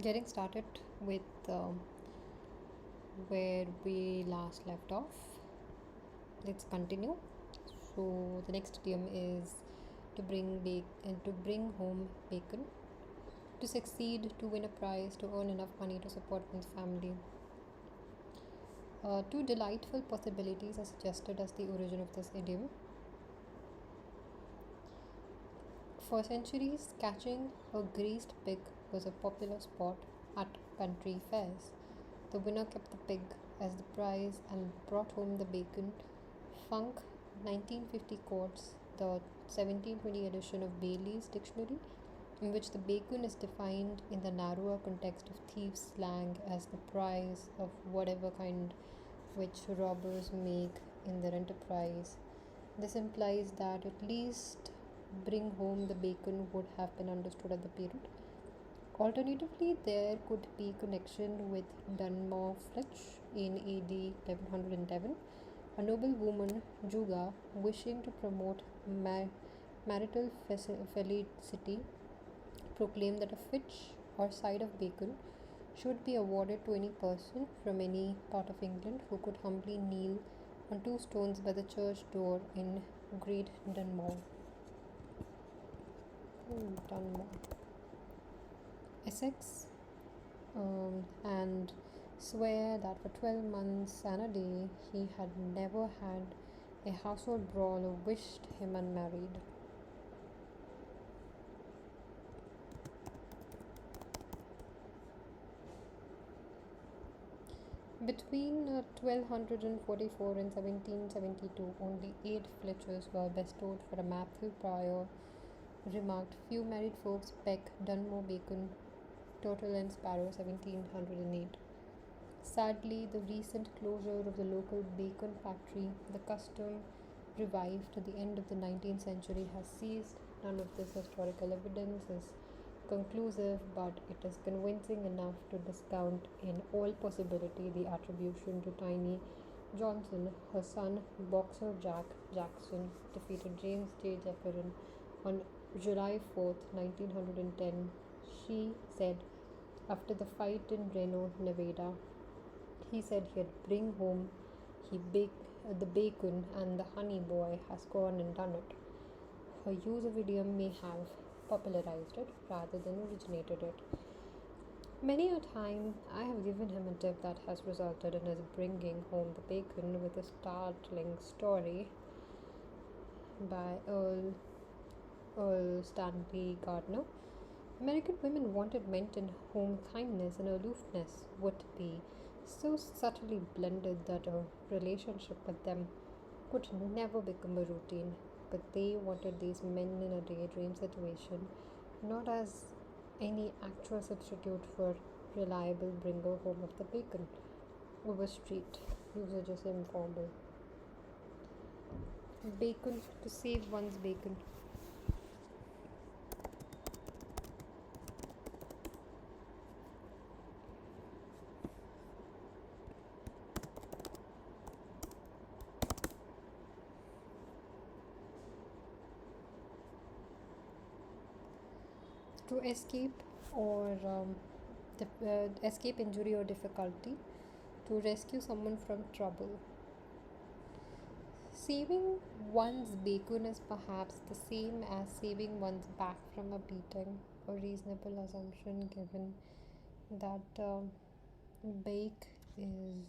Getting started with where we last left off, let's continue. So the next idiom is to bring home bacon, to succeed, to win a prize, to earn enough money to support one's family. Two delightful possibilities are suggested as the origin of this idiom. For centuries, catching a greased pig was a popular sport at country fairs. The winner kept the pig as the prize and brought home the bacon. Funk 1950 quotes the 1720 edition of Bailey's Dictionary, in which the bacon is defined in the narrower context of thieves' slang as the prize of whatever kind which robbers make in their enterprise. This implies that at least bring home the bacon would have been understood at the period. Alternatively, there could be connection with Dunmore Flitch in AD 1111, a noble woman, Juga, wishing to promote marital felicity, proclaimed that a flitch or side of bacon should be awarded to any person from any part of England who could humbly kneel on two stones by the church door in Great Dunmore. Dunmore. Essex, and swear that for 12 months and a day he had never had a household brawl or wished him unmarried. Between 1244 and 1772, only 8 flitches were bestowed for a Matthew Prior remarked, "Few married folks peck Dunmore bacon, turtle and sparrow." 1708. Sadly, the recent closure of the local bacon factory, the custom revived at the end of the 19th century, has ceased. None of this historical evidence is conclusive, but it is convincing enough to discount in all possibility the attribution to Tiny Johnson. Her son, Boxer Jack Jackson, defeated James J. Jefferson on July 4th, 1910. She said, after the fight in Reno, Nevada, he said he'd bring home the bacon, and the honey boy has gone and done it. Her use of idiom may have popularized it rather than originated it. Many a time I have given him a tip that has resulted in his bringing home the bacon with a startling story by Earl Stanley Gardner. American women wanted men in whom kindness and aloofness would be so subtly blended that a relationship with them could never become a routine. But they wanted these men in a daydream situation, not as any actual substitute for reliable bringer home of the bacon. Overstreet usage is informal. Bacon, to save one's bacon. To escape or escape injury or difficulty, to rescue someone from trouble. Saving one's bacon is perhaps the same as saving one's back from a beating, a reasonable assumption given that bake is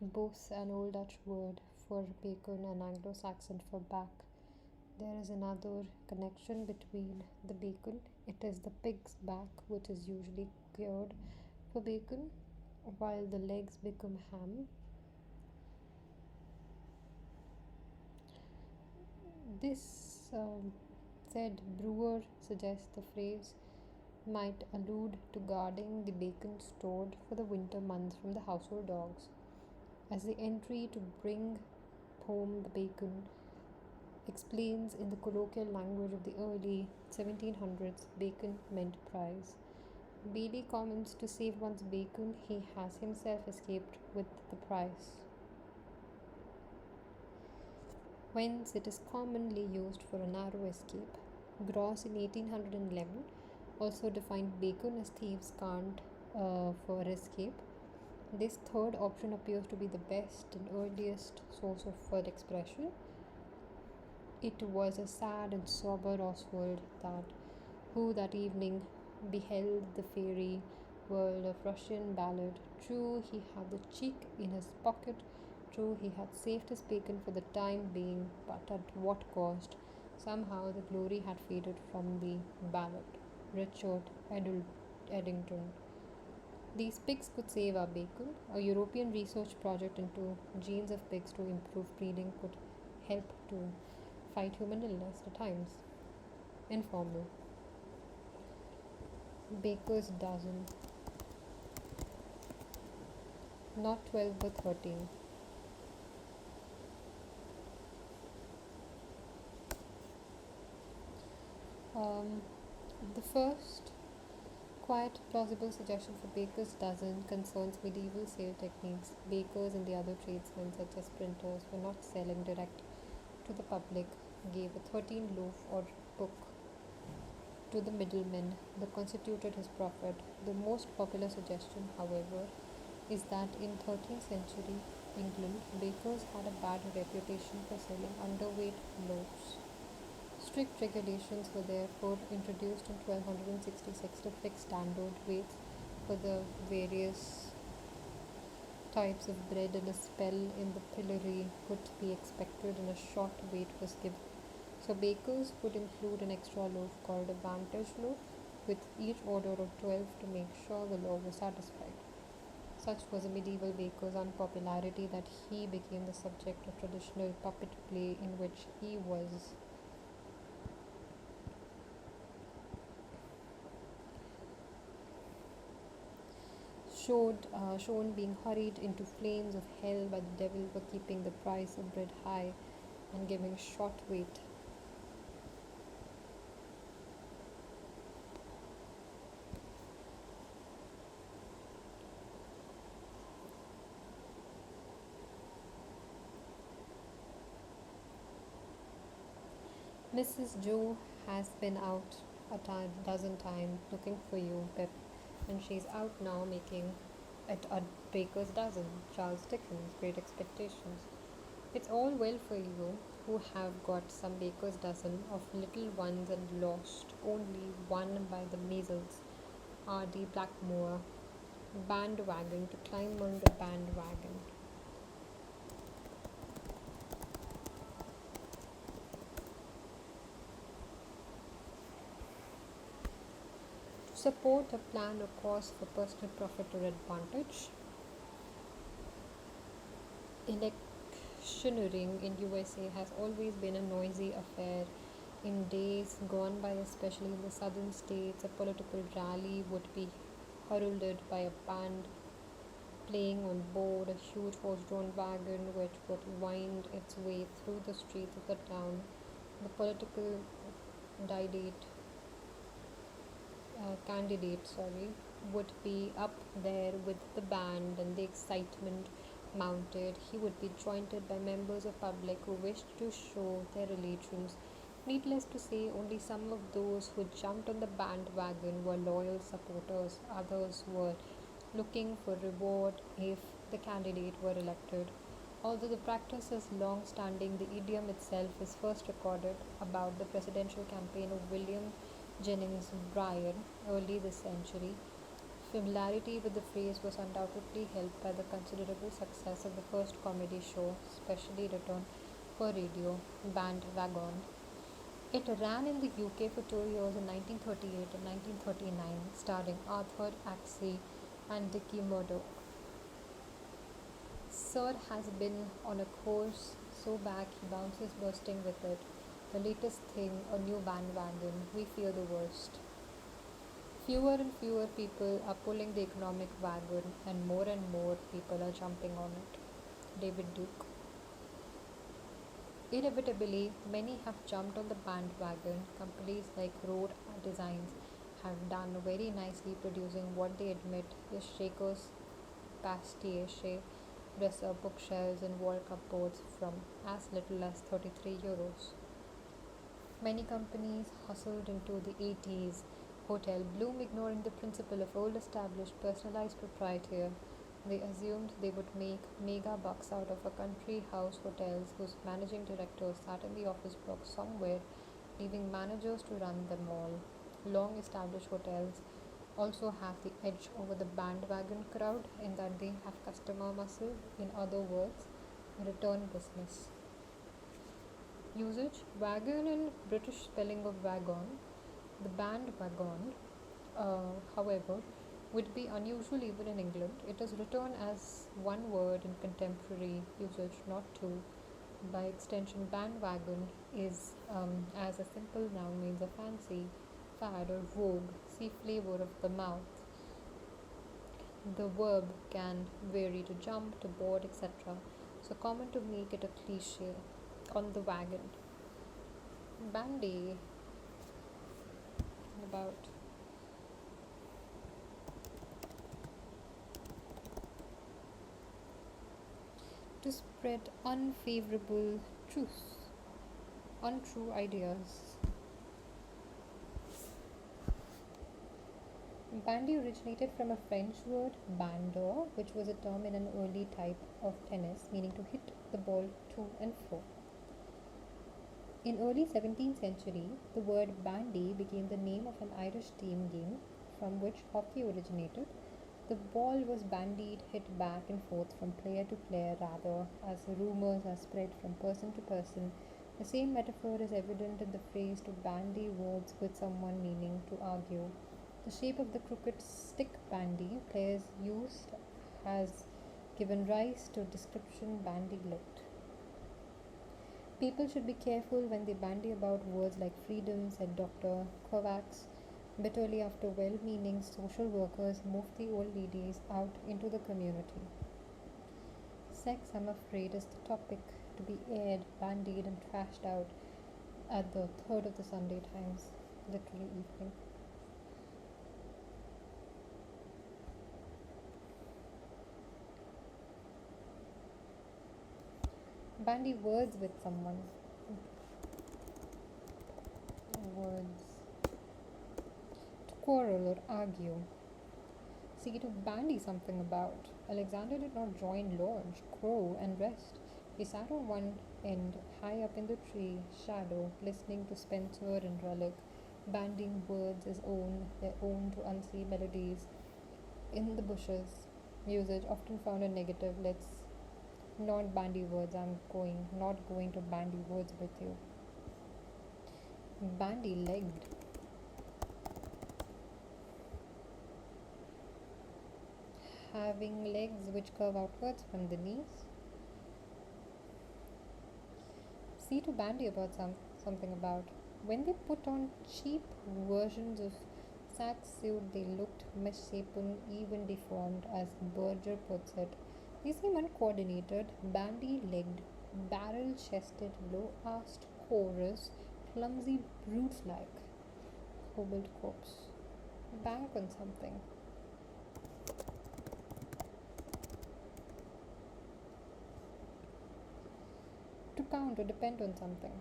both an Old Dutch word for bacon and Anglo Saxon for back. There is another connection between the bacon. It is the pig's back which is usually cured for bacon, while the legs become ham. This said brewer suggests the phrase might allude to guarding the bacon stored for the winter months from the household dogs, as the entry to bring home the bacon explains in the colloquial language of the early 1700s, bacon meant prize. Bailey comments, to save one's bacon, he has himself escaped with the prize. Whence it is commonly used for a narrow escape. Gross in 1811 also defined bacon as thieves can't for escape. This third option appears to be the best and earliest source of word expression. It was a sad and sober Oswald who that evening beheld the fairy world of Russian ballad. True, he had the cheek in his pocket. True, he had saved his bacon for the time being, but at what cost? Somehow the glory had faded from the ballad. Richard Eddington. These pigs could save our bacon. A European research project into genes of pigs to improve breeding could help to fight human illness at times. Informal. Baker's dozen. Not 12 but 13. Um, the first quite plausible suggestion for baker's dozen concerns medieval sale techniques. Bakers and the other tradesmen, such as printers, were not selling direct to the public, gave a 13 loaf or book to the middleman that constituted his profit. The most popular suggestion, however, is that in 13th century England, bakers had a bad reputation for selling underweight loaves. Strict regulations were therefore introduced in 1266 to fix standard weights for the various types of bread, and a spell in the pillory could be expected and a short wait was given. So bakers would include an extra loaf called a vantage loaf with each order of 12 to make sure the law was satisfied. Such was a medieval baker's unpopularity that he became the subject of traditional puppet play in which he was shown being hurried into flames of hell by the devil for keeping the price of bread high and giving short weight. Mrs. Joe has been out a dozen times looking for you, Pip, and she's out now making it a baker's dozen. Charles Dickens, Great Expectations. It's all well for you who have got some baker's dozen of little ones and lost only one by the measles. R.D. Blackmore. Bandwagon, to climb on the bandwagon. To support a plan or cause for personal profit or advantage. Electioneering in USA has always been a noisy affair. In days gone by, especially in the southern states, a political rally would be heralded by a band playing on board a huge horse-drawn wagon which would wind its way through the streets of the town. The political didate, candidate, would be up there with the band, and the excitement mounted. He would be joined by members of public who wished to show their allegiance. Needless to say, only some of those who jumped on the bandwagon were loyal supporters. Others were looking for reward if the candidate were elected. Although the practice is long standing, the idiom itself is first recorded about the presidential campaign of William Jennings Bryan early this century. Familiarity with the phrase was undoubtedly helped by the considerable success of the first comedy show, specially written for radio, Bandwagon. It ran in the UK for 2 years in 1938 and 1939, starring Arthur Axey and Dickie Murdoch. Sir has been on a course so back he bounces bursting with it. The latest thing, a new bandwagon. We fear the worst. Fewer and fewer people are pulling the economic wagon, and more people are jumping on it. David Duke. Inevitably, many have jumped on the bandwagon. Companies like Road Designs have done very nicely producing what they admit is Shakers pastiche dresser bookshelves and wall cupboards from as little as 33 euros. Many companies hustled into the 80s Hotel Bloom, ignoring the principle of old established personalized proprietor. They assumed they would make mega bucks out of a country house hotels whose managing directors sat in the office block somewhere, leaving managers to run them all. Long established hotels also have the edge over the bandwagon crowd in that they have customer muscle, in other words, return business. Usage: wagon in British spelling of wagon, the bandwagon, however, would be unusual even in England. It is written as one word in contemporary usage, not two. By extension, bandwagon is, as a simple noun, means a fancy, fad, or vogue. See flavor of the mouth. The verb can vary to jump, to board, etc. So common to make it a cliche. On the wagon. Bandy about to spread unfavorable truths, untrue ideas. Bandy originated from a French word bander, which was a term in an early type of tennis, meaning to hit the ball to and fro. In early 17th century, the word bandy became the name of an Irish team game from which hockey originated. The ball was bandied, hit back and forth from player to player rather, as rumors are spread from person to person. The same metaphor is evident in the phrase to bandy words with someone, meaning to argue. The shape of the crooked stick bandy players used has given rise to description bandy licked. People should be careful when they bandy about words like freedom, said Dr. Kovacs. Bitterly, after well meaning social workers moved the old ladies out into the community. Sex, I'm afraid, is the topic to be aired, bandied, and trashed out at the third of the Sunday Times, literally evening. Bandy words with someone. Words. To quarrel or argue. See, to bandy something about. Alexander did not join lodge, crow, and rest. He sat on one end, high up in the tree shadow, listening to Spenser and Rollick, bandying words their own to unseen melodies. In the bushes, usage often found a negative. Let's not bandy words. Not going to bandy words with you. Bandy legged. Having legs which curve outwards from the knees. See, to bandy about something about. When they put on cheap versions of sack suit, they looked misshapen, even deformed, as Berger puts it. They seem uncoordinated, bandy legged, barrel chested, low assed chorus, clumsy brutes like. Cobalt corpse. Bank on something. To count or depend on something.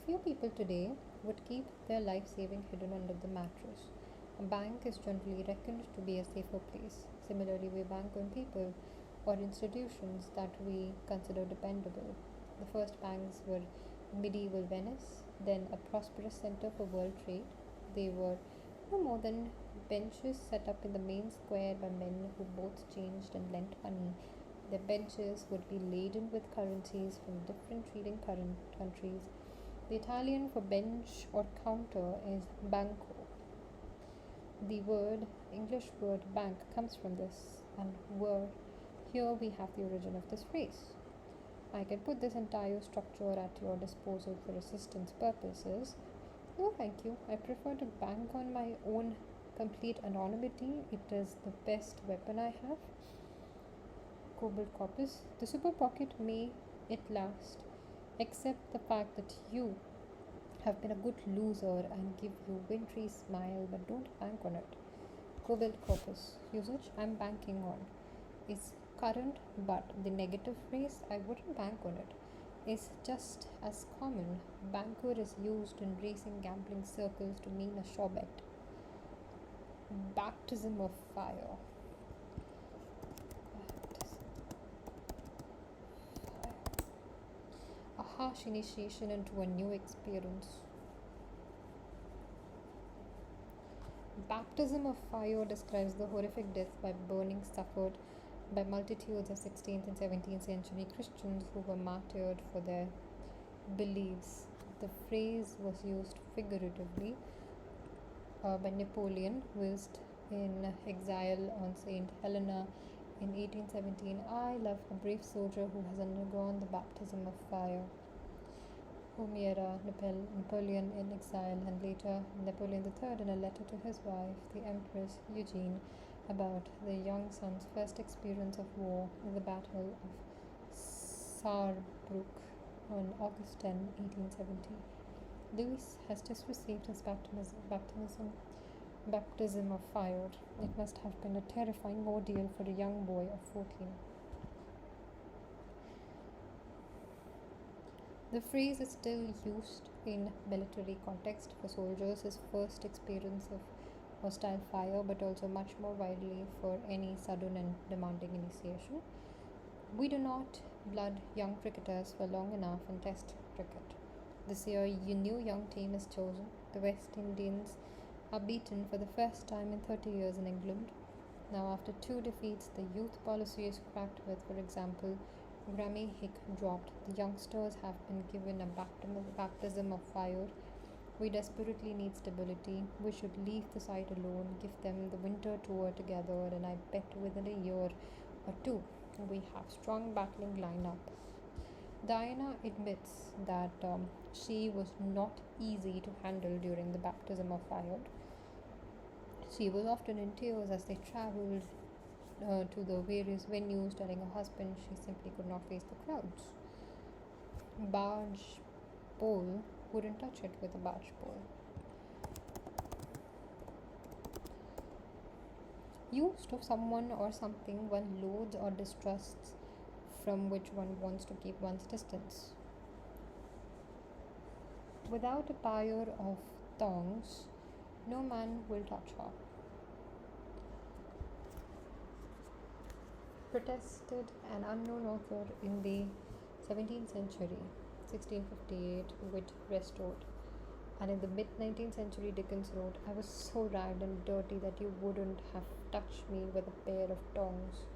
Few people today would keep their life saving hidden under the mattress. A bank is generally reckoned to be a safer place. Similarly, we bank on people or institutions that we consider dependable. The first banks were medieval Venice, then a prosperous center for world trade. They were no more than benches set up in the main square by men who both changed and lent money. The benches would be laden with currencies from different trading countries. The Italian for bench or counter is banco. The English word bank comes from this, and here we have the origin of this phrase. I can put this entire structure at your disposal for assistance purposes. No, thank you. I prefer to bank on my own complete anonymity. It is the best weapon I have. Cobalt corpus. The super pocket may it last, except the fact that you have been a good loser and give you wintry smile, but don't bank on it. Cobalt corpus. Usage I'm banking on is current, but the negative phrase I wouldn't bank on it is just as common. Banquer is used in racing gambling circles to mean a sure bet. Baptism of fire. A harsh initiation into a new experience. Baptism of fire describes the horrific death by burning suffered by multitudes of 16th and 17th century Christians who were martyred for their beliefs. The phrase was used figuratively by Napoleon, whilst in exile on St. Helena in 1817. I love a brave soldier who has undergone the baptism of fire. Humira, Napoleon in exile, and later Napoleon III in a letter to his wife, the Empress Eugenie, about the young son's first experience of war in the Battle of Saarbrück on August 10, 1870. Louis has just received his baptism of fire. It must have been a terrifying ordeal for a young boy of 14. The phrase is still used in military context for soldiers' his first experience of hostile fire, but also much more widely for any sudden and demanding initiation. We do not blood young cricketers for long enough in Test cricket. This year, a new young team is chosen. The West Indians are beaten for the first time in 30 years in England. Now, after 2 defeats, the youth policy is cracked with, for example, Grammy Hick dropped. The youngsters have been given a baptism of fire. We desperately need stability. We should leave the side alone, give them the winter tour together, and I bet within a year or two we have strong battling lineup. Diana admits that she was not easy to handle during the baptism of fire. She was often in tears as they traveled to the various venues, telling her husband she simply could not face the crowds. Barge pole wouldn't touch it with a barge pole. Used of someone or something one loathes or distrusts, from which one wants to keep one's distance. Without a pair of thongs, no man will touch her. Protested an unknown author in the 17th century, 1658, wit restored. And in the mid 19th century, Dickens wrote, I was so ragged and dirty that you wouldn't have touched me with a pair of tongs.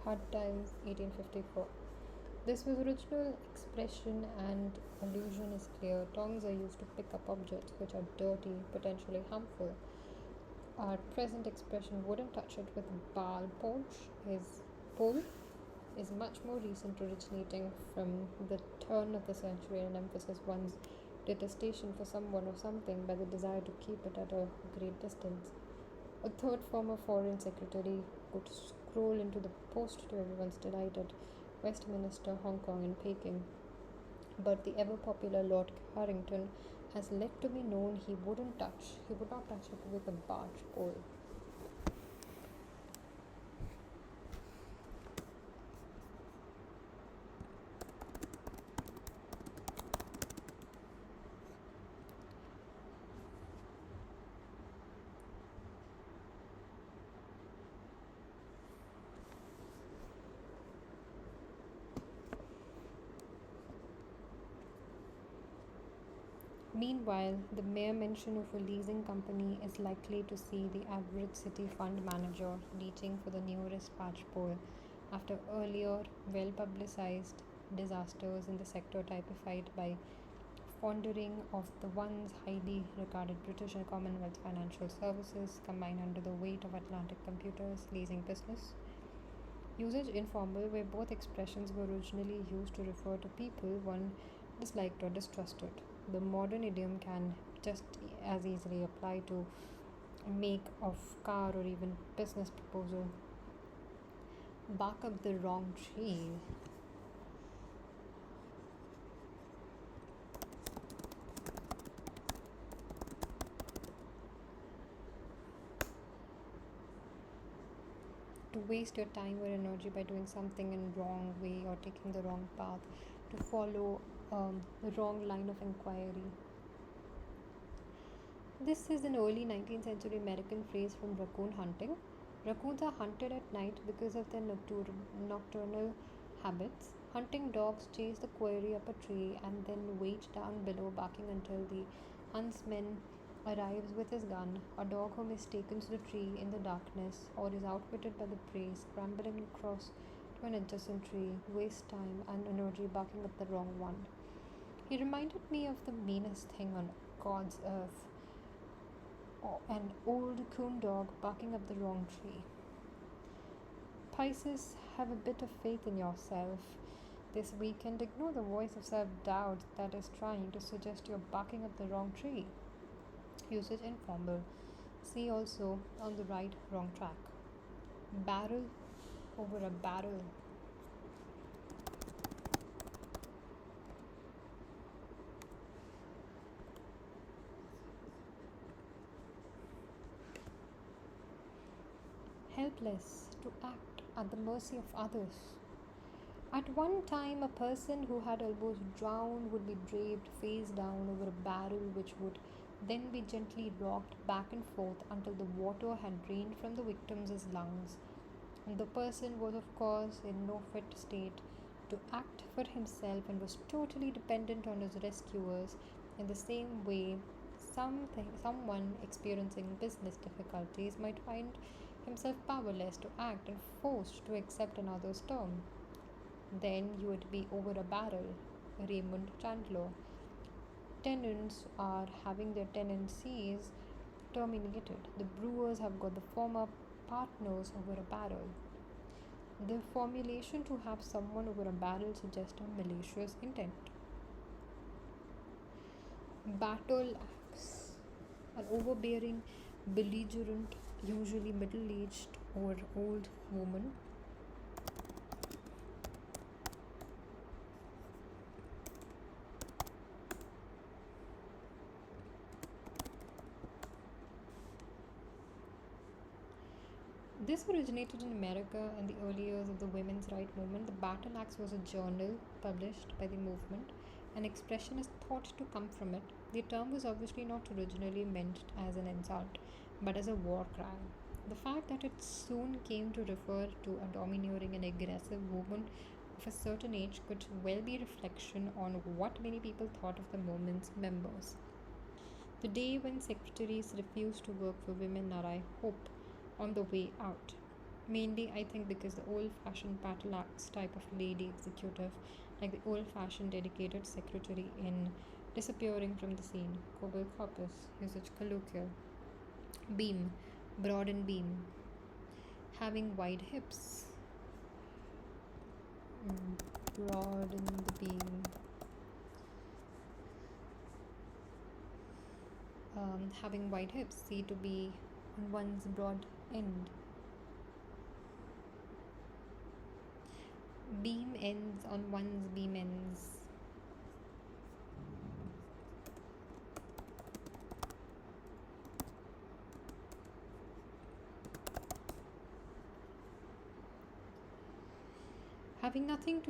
Hard Times, 1854. This was original expression and allusion is clear. Tongs are used to pick up objects which are dirty, potentially harmful. Our present expression wouldn't touch it with a pole is much more recent, originating from the turn of the century and emphasizes one's detestation for someone or something by the desire to keep it at a great distance. A third former foreign secretary could scroll into the post to everyone's delight at Westminster, Hong Kong, and Peking. But the ever popular Lord Carrington has let to be known he would not touch it with a barge pole. Meanwhile, the mere mention of a leasing company is likely to see the average city fund manager reaching for the nearest barge pole after earlier well publicized disasters in the sector typified by foundering of the once highly regarded British and Commonwealth financial services combined under the weight of Atlantic Computers leasing business. Usage informal, where both expressions were originally used to refer to people one disliked or distrusted. The modern idiom can just as easily apply to make of car or even business proposal. Bark up the wrong tree. To waste your time or energy by doing something in wrong way or taking the wrong path. to follow the wrong line of inquiry. This is an early 19th century American phrase from raccoon hunting. Raccoons are hunted at night because of their nocturnal habits. Hunting dogs chase the quarry up a tree and then wait down below, barking until the huntsman arrives with his gun. A dog who mistakes the tree in the darkness or is outwitted by the prey scrambling across to an adjacent tree wastes time and energy barking up the wrong one. He reminded me of the meanest thing on God's earth, an old coon dog barking up the wrong tree. Pisces, have a bit of faith in yourself. This weekend, ignore the voice of self doubt that is trying to suggest you're barking up the wrong tree. Usage informal. See also on the right, wrong track. Barrel over a barrel. Helpless, to act at the mercy of others. At one time, a person who had almost drowned would be draped face down over a barrel which would then be gently rocked back and forth until the water had drained from the victim's lungs. And the person was, of course, in no fit state to act for himself and was totally dependent on his rescuers. In the same way, someone experiencing business difficulties might find himself powerless to act and forced to accept another's term. Then you would be over a barrel. Raymond Chandler. Tenants are having their tenancies terminated. The brewers have got the former partners over a barrel. The formulation to have someone over a barrel suggests a malicious intent. Battle axe. An overbearing, belligerent, usually middle aged or old woman. This originated in America in the early years of the women's rights movement. The battle axe was a journal published by the movement. An expression is thought to come from it. The term was obviously not originally meant as an insult, but as a war cry. The fact that it soon came to refer to a domineering and aggressive woman of a certain age could well be a reflection on what many people thought of the movement's members. The day when secretaries refused to work for women are, I hope, on the way out. Mainly, I think, because the old fashioned battle axe type of lady executive, like the old fashioned dedicated secretary, in disappearing from the scene. Cobalt corpus, usage colloquial. Beam, broad and beam. Having wide hips. Broad in the beam. Having wide hips, see to be on one's broad end. Beam ends on one's beam ends. Having nothing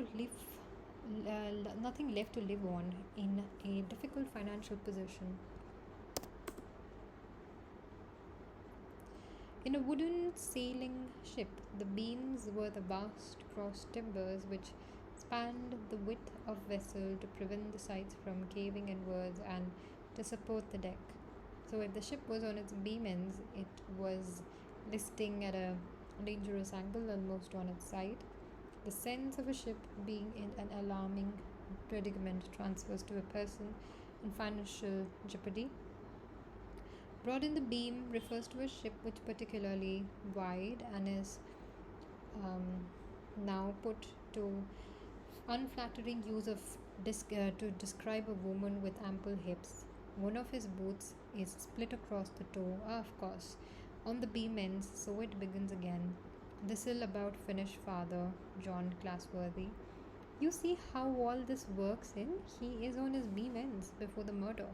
left to live on in a difficult financial position. In a wooden sailing ship, the beams were the vast cross timbers which spanned the width of vessel to prevent the sides from caving inwards and to support the deck. So if the ship was on its beam ends, it was listing at a dangerous angle almost on its side. The sense of a ship being in an alarming predicament transfers to a person in financial jeopardy. Broad in the beam refers to a ship which particularly wide and is now put to unflattering use of to describe a woman with ample hips. One of his boots is split across the toe, of course, on the beam ends, so it begins again. This is about Finnish father, John Classworthy. You see how all this works in? He is on his beam ends before the murder.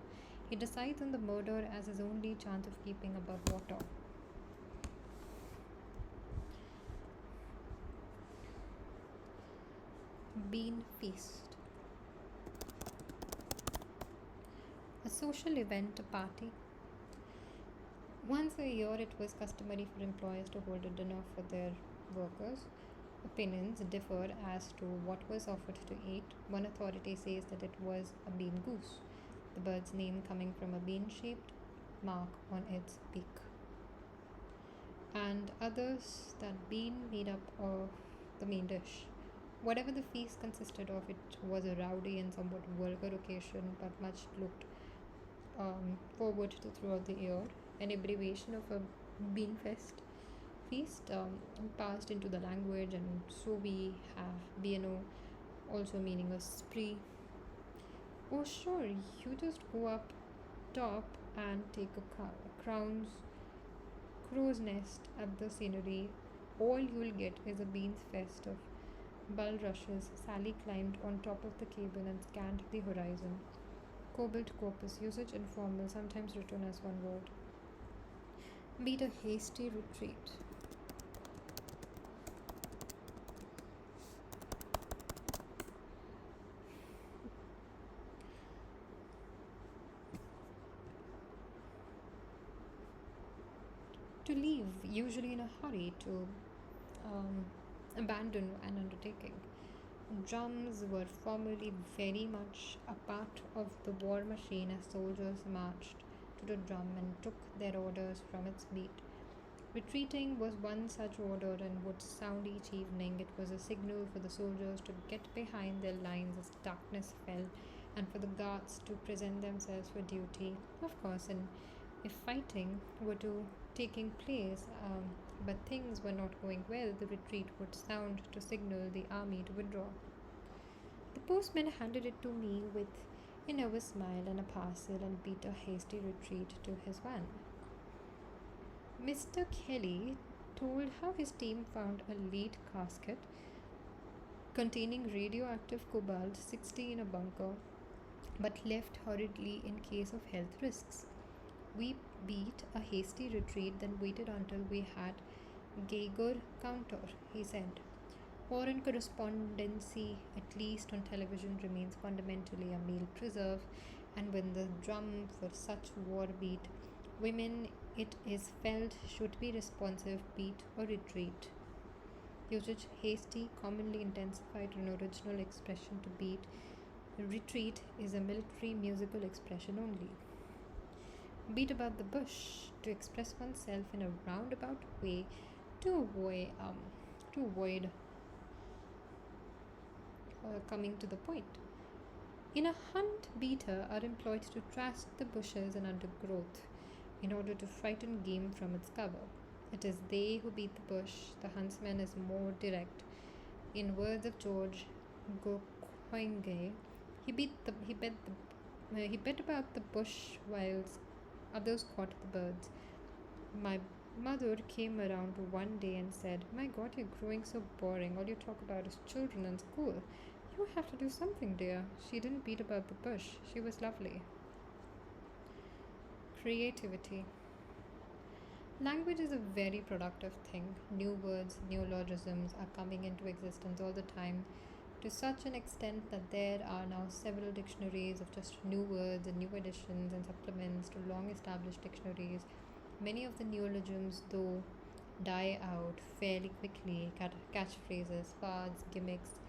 He decides on the murder as his only chance of keeping above water. Bean feast. A social event, a party. Once a year, it was customary for employers to hold a dinner for their workers. Opinions differ as to what was offered to eat. One authority says that it was a bean goose, the bird's name coming from a bean shaped mark on its beak, and others that bean made up of the main dish. Whatever the feast consisted of, it was a rowdy and somewhat vulgar occasion, but much looked forward to throughout the year. An abbreviation of a beanfest feast passed into the language, and so we have BNO, also meaning a spree. Oh, sure, you just go up top and take a crow's nest at the scenery. All you'll get is a beans fest of bulrushes. Sally climbed on top of the cable and scanned the horizon. Cobalt corpus, usage informal, sometimes written as one word. Beat a hasty retreat. To leave, usually in a hurry, to um, abandon an undertaking. Drums were formerly very much a part of the war machine as soldiers marched to the drum and took their orders from its beat. Retreating was one such order and would sound each evening. It was a signal for the soldiers to get behind their lines as darkness fell, and for the guards to present themselves for duty. Of course, and if fighting were to taking place, but things were not going well, the retreat would sound to signal the army to withdraw. The postman handed it to me with a nervous smile and a parcel and beat a hasty retreat to his van. Mr. Kelly told how his team found a lead casket containing radioactive cobalt 60 in a bunker, but left hurriedly in case of health risks. We beat a hasty retreat, then waited until we had Geiger counter, he said. Foreign correspondency, at least on television, remains fundamentally a male preserve, and when the drum for such war beat, women, it is felt, should be responsive, beat or retreat. Usage hasty, commonly intensified an original expression to beat. Retreat is a military musical expression only. Beat about the bush, to express oneself in a roundabout way, to avoid coming to the point. In a hunt, beater are employed to trash the bushes and undergrowth in order to frighten game from its cover. It is they who beat the bush. The huntsman is more direct. In words of George Gokoinge, he bet about the bush whilst others caught the birds. My mother came around one day and said, "My God, you're growing so boring. All you talk about is children and school. You have to do something, dear." She didn't beat about the bush. She was lovely. Creativity. Language is a very productive thing. New words, neologisms are coming into existence all the time, to such an extent that there are now several dictionaries of just new words and new additions and supplements to long established dictionaries. Many of the neologisms, though, die out fairly quickly. Catchphrases, fads, gimmicks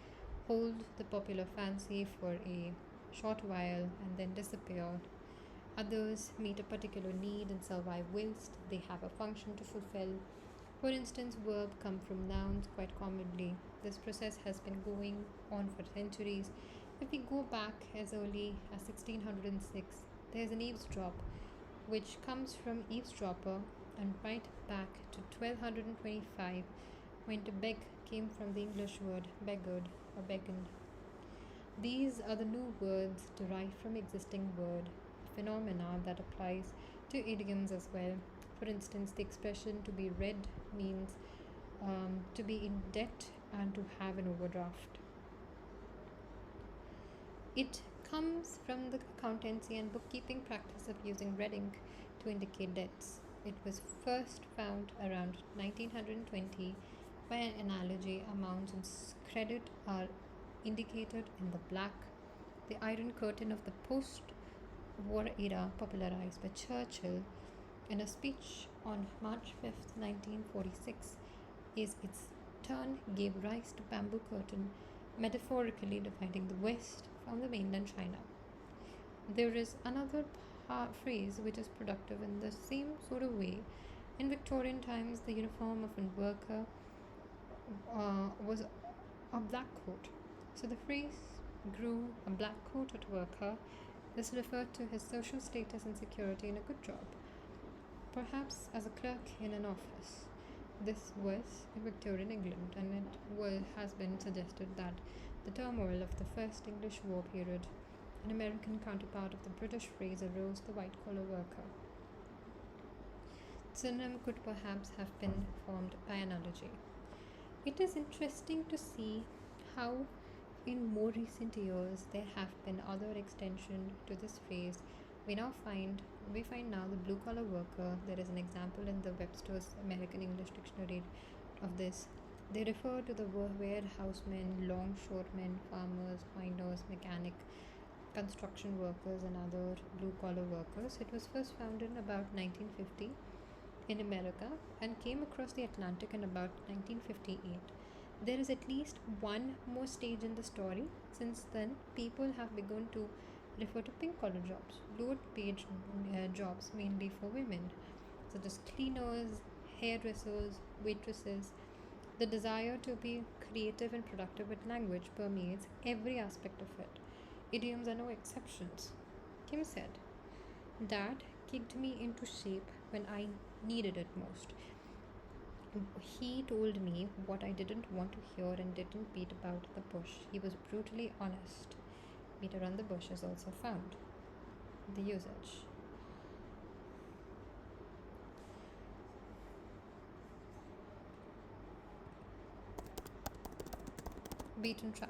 hold the popular fancy for a short while and then disappear. Others meet a particular need and survive whilst they have a function to fulfill. For instance, verbs come from nouns quite commonly. This process has been going on for centuries. If we go back as early as 1606, there is an eavesdrop, which comes from eavesdropper, and right back to 1225, when to beg came from the English word beggared or beckoned. These are the new words derived from existing word, phenomena that applies to idioms as well. For instance, the expression to be read means to be in debt and to have an overdraft. It comes from the accountancy and bookkeeping practice of using red ink to indicate debts. It was first found around 1920. By an analogy, amounts on credit are indicated in the black. The iron curtain of the post war era popularized by Churchill in a speech on March 5th, 1946, is its turn gave rise to bamboo curtain, metaphorically dividing the West from the mainland China. There is another phrase which is productive in the same sort of way. In Victorian times, the uniform of a worker was a black coat. So the phrase grew a black coated worker. This referred to his social status and security in a good job, perhaps as a clerk in an office. This was in Victorian England, and has been suggested that the turmoil of the First English War period, an American counterpart of the British phrase, arose the white collar worker. Synonym could perhaps have been formed by analogy. It is interesting to see how, in more recent years, there have been other extension to this phrase. We find now the blue collar worker. There is an example in the Webster's American English Dictionary of this. They refer to the warehousemen, longshoremen, farmers, miners, mechanic, construction workers, and other blue collar workers. It was first found in about 1950 in America and came across the Atlantic in about 1958. There is at least one more stage in the story. Since then, people have begun to refer to pink collar jobs, lower paid jobs mainly for women, such as cleaners, hairdressers, waitresses. The desire to be creative and productive with language permeates every aspect of it. Idioms are no exceptions. Kim said, Dad kicked me into shape when I needed it most. He told me what I didn't want to hear and didn't beat about the bush. He was brutally honest. Beat around the bush is also found. The usage. Beaten track.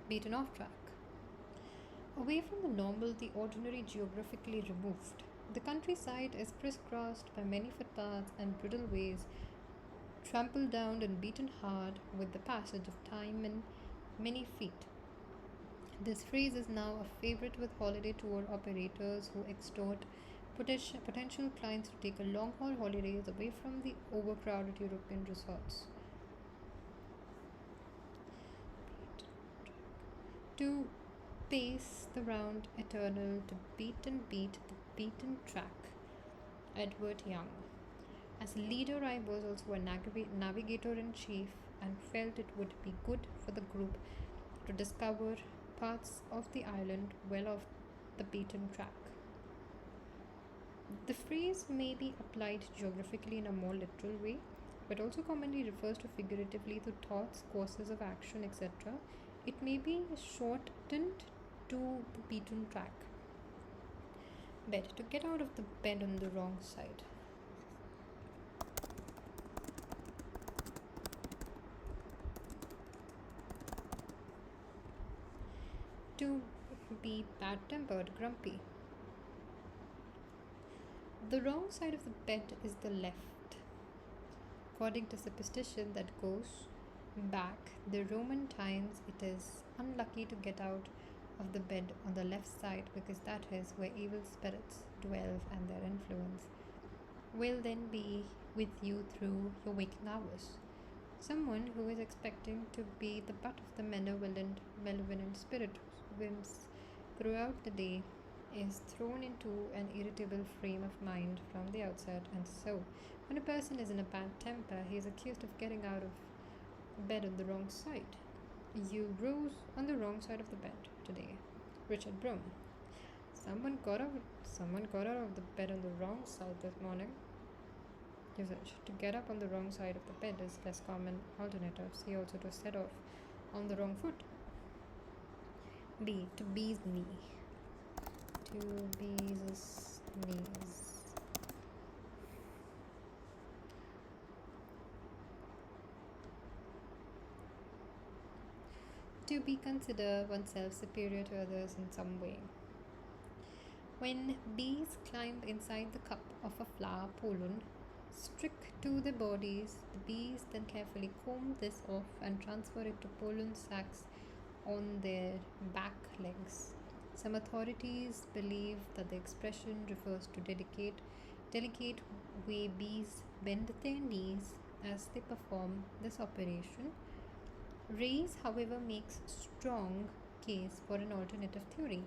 Beaten off track. Away from the normal, the ordinary, geographically removed. The countryside is crisscrossed by many footpaths and brittle ways, trampled down and beaten hard with the passage of time and many feet. This phrase is now a favorite with holiday tour operators who extort potential clients to take a long haul holidays away from the overcrowded European resorts. To pace the round eternal, to beat and beat the beaten track. Edward Young. As a leader, I was also a navigator in chief and felt it would be good for the group to discover parts of the island well off the beaten track. The phrase may be applied geographically in a more literal way, but also commonly refers to figuratively to thoughts, courses of action, etc. It may be shortened to the beaten track. Bed. To get out of the bed on the wrong side. To be bad tempered, grumpy. The wrong side of the bed is the left. According to superstition that goes back the Roman times, it is unlucky to get out of the bed on the left side because that is where evil spirits dwell and their influence will then be with you through your waking hours. Someone who is expecting to be the butt of the malevolent spirit whims throughout the day is thrown into an irritable frame of mind from the outset, and so when a person is in a bad temper, he is accused of getting out of bed on the wrong side. You rose on the wrong side of the bed today. Richard Broom. Someone got out of the bed on the wrong side this morning. Usage. To get up on the wrong side of the bed is less common alternative. See also to set off on the wrong foot. B. To bee's knee. To bee's knees. To be consider oneself superior to others in some way. When bees climb inside the cup of a flower pollen, stick to their bodies, the bees then carefully comb this off and transfer it to pollen sacs on their back legs. Some authorities believe that the expression refers to delicate way bees bend their knees as they perform this operation. Reyes, however, makes strong case for an alternative theory.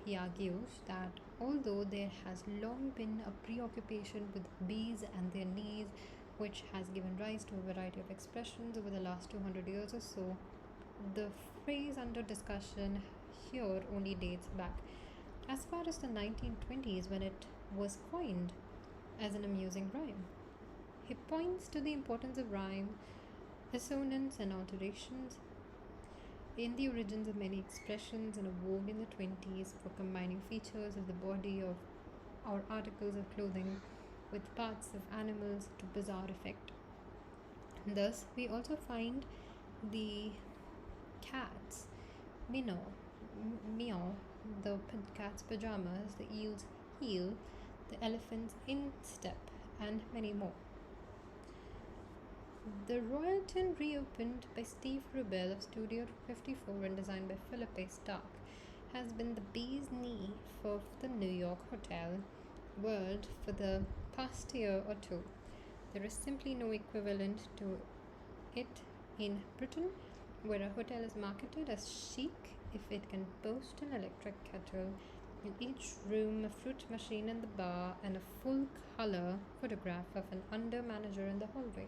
He argues that although there has long been a preoccupation with bees and their knees, which has given rise to a variety of expressions over the last 200 years or so, the phrase under discussion here only dates back as far as the 1920s when it was coined as an amusing rhyme. He points to the importance of rhyme, assonance, and alterations in the origins of many expressions in a vogue in the 20s for combining features of the body of or articles of clothing with parts of animals to bizarre effect. Thus, we also find the cat's meow, meow, the cat's pajamas, the eel's heel, the elephant's instep, and many more. The Royalton, reopened by Steve Rubell of Studio 54 and designed by Philip A. Stark, has been the bee's knee for the New York hotel world for the past year or two. There is simply no equivalent to it in Britain, where a hotel is marketed as chic if it can boast an electric kettle in each room, a fruit machine in the bar, and a full color photograph of an under manager in the hallway.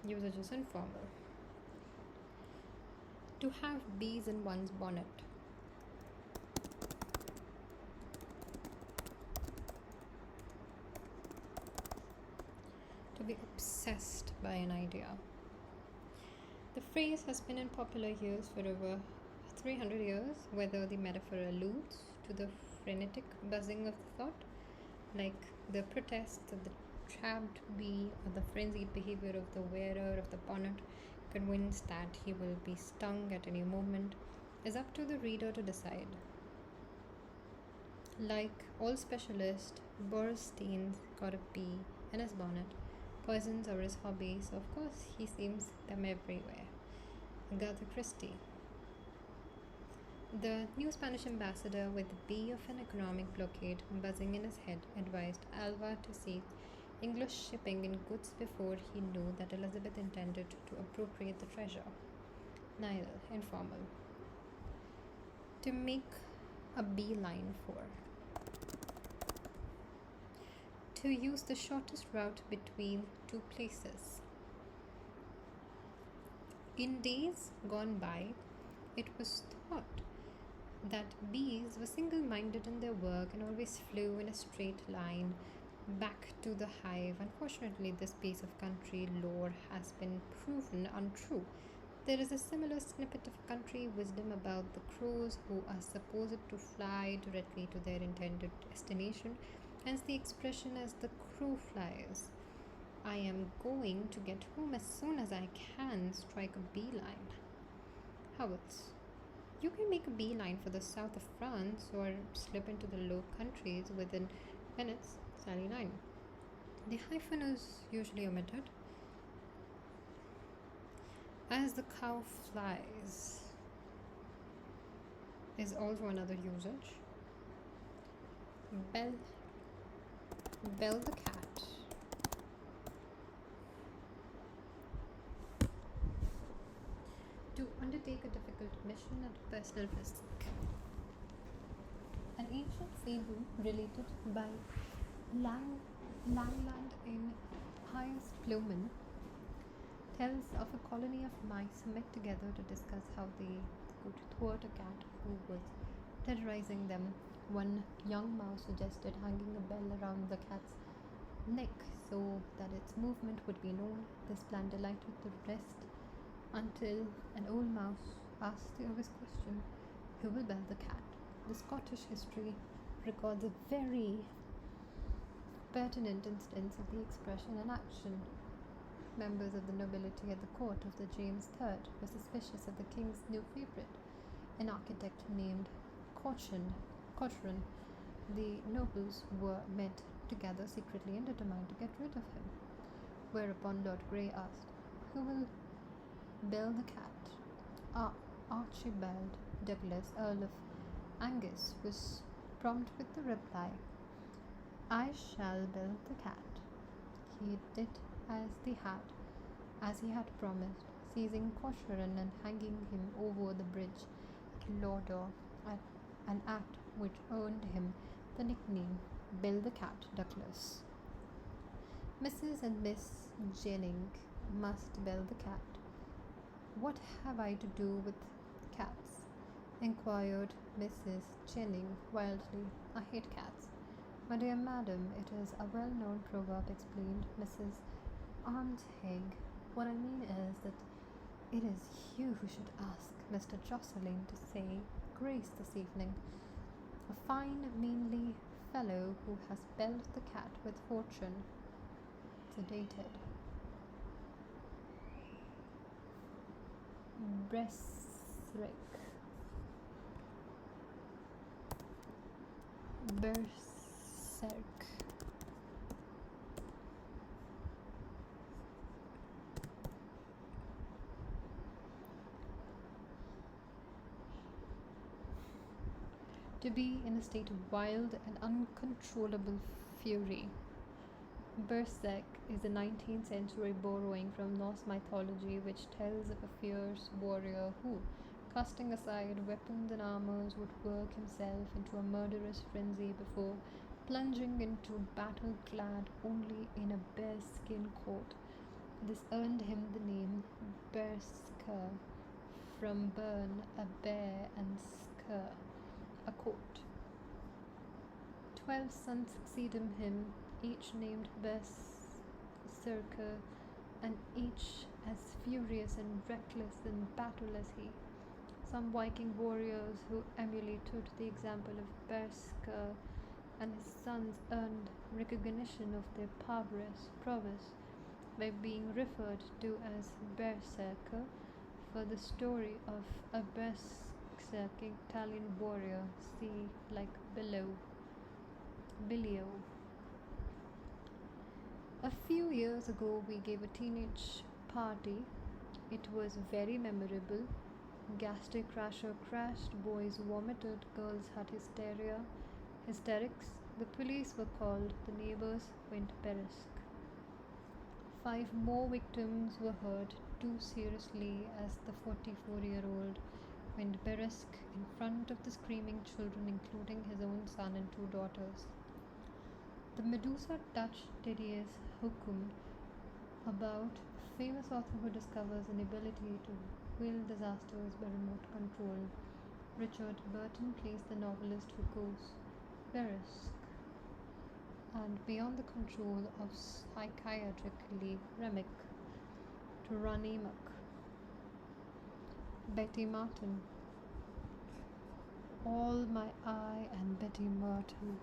Usage is informal. To have bees in one's bonnet. To be obsessed by an idea. The phrase has been in popular use for over 300 years, whether the metaphor alludes to the frenetic buzzing of the thought, like the protests of the trapped bee or the frenzied behavior of the wearer of the bonnet, convinced that he will be stung at any moment, is up to the reader to decide. Like all specialists, Borstein's got a bee in his bonnet. Poisons are his hobby, so of course he sees them everywhere. Agatha Christie. The new Spanish ambassador, with the bee of an economic blockade buzzing in his head, advised Alva to seek English shipping in goods before he knew that Elizabeth intended to appropriate the treasure. Neither informal. To make a beeline for. To use the shortest route between two places. In days gone by, it was thought that bees were single-minded in their work and always flew in a straight line back to the hive. Unfortunately, this piece of country lore has been proven untrue. There is a similar snippet of country wisdom about the crows who are supposed to fly directly to their intended destination, hence the expression as the crow flies. I am going to get home as soon as I can, strike a beeline. How else? You can make a beeline for the south of France or slip into the Low Countries within minutes, sally line. The hyphen is usually omitted. As the cow flies is also another usage. Bell the cat. To undertake a difficult mission at personal risk. An ancient fable related by Langland in Pius Plowman tells of a colony of mice met together to discuss how they could thwart a cat who was terrorizing them. One young mouse suggested hanging a bell around the cat's neck so that its movement would be known. This plan delighted the rest until an old mouse asked the obvious question, who will bell the cat? The Scottish history records a very pertinent instance of the expression in action. Members of the nobility at the court of the James III were suspicious of the king's new favourite, an architect named Cochrane. The nobles were met together secretly and determined to get rid of him. Whereupon Lord Grey asked, who will bell the cat? Archibald Douglas, Earl of Angus was prompt with the reply, I shall build the cat. He did as they had, as he had promised, seizing Corcoran and hanging him over the bridge at Lauder, an act which earned him the nickname Bill the Cat Douglas. Mrs. and Miss Jennings must build the cat. What have I to do with cats? Inquired Mrs. Jennings wildly. I hate cats. My dear madam, it is a well known proverb, explained Mrs. Armtague. What I mean is that it is you who should ask Mr. Jocelyn to say grace this evening. A fine, meanly fellow who has built the cat with fortune. Sedated. Berserk. Berserk. To be in a state of wild and uncontrollable fury. Berserk is a 19th century borrowing from Norse mythology which tells of a fierce warrior who, casting aside weapons and armors, would work himself into a murderous frenzy before plunging into battle clad only in a bearskin coat. This earned him the name Berserker, from burn, a bear, and sker, a coat. 12 sons succeeded him, each named Berserker, and each as furious and reckless in battle as he. Some Viking warriors who emulated the example of Berserker and his sons earned recognition of their prowess by being referred to as Berserker, for the story of a berserking Italian warrior, see like below. Billio. A few years ago, we gave a teenage party. It was very memorable. Gastric crasher crashed, boys vomited, girls had hysterics. The police were called, the neighbors went berserk. 5 more victims were hurt too seriously as the 44-year-old went berserk in front of the screaming children, including his own son and 2 daughters. The Medusa touched Thaddeus Hukum, about a famous author who discovers an ability to will disasters by remote control. Richard Burton plays the novelist who goes berserk and beyond the control of psychiatrically remic to run amok. Betty Martin. All my eye and Betty Martin.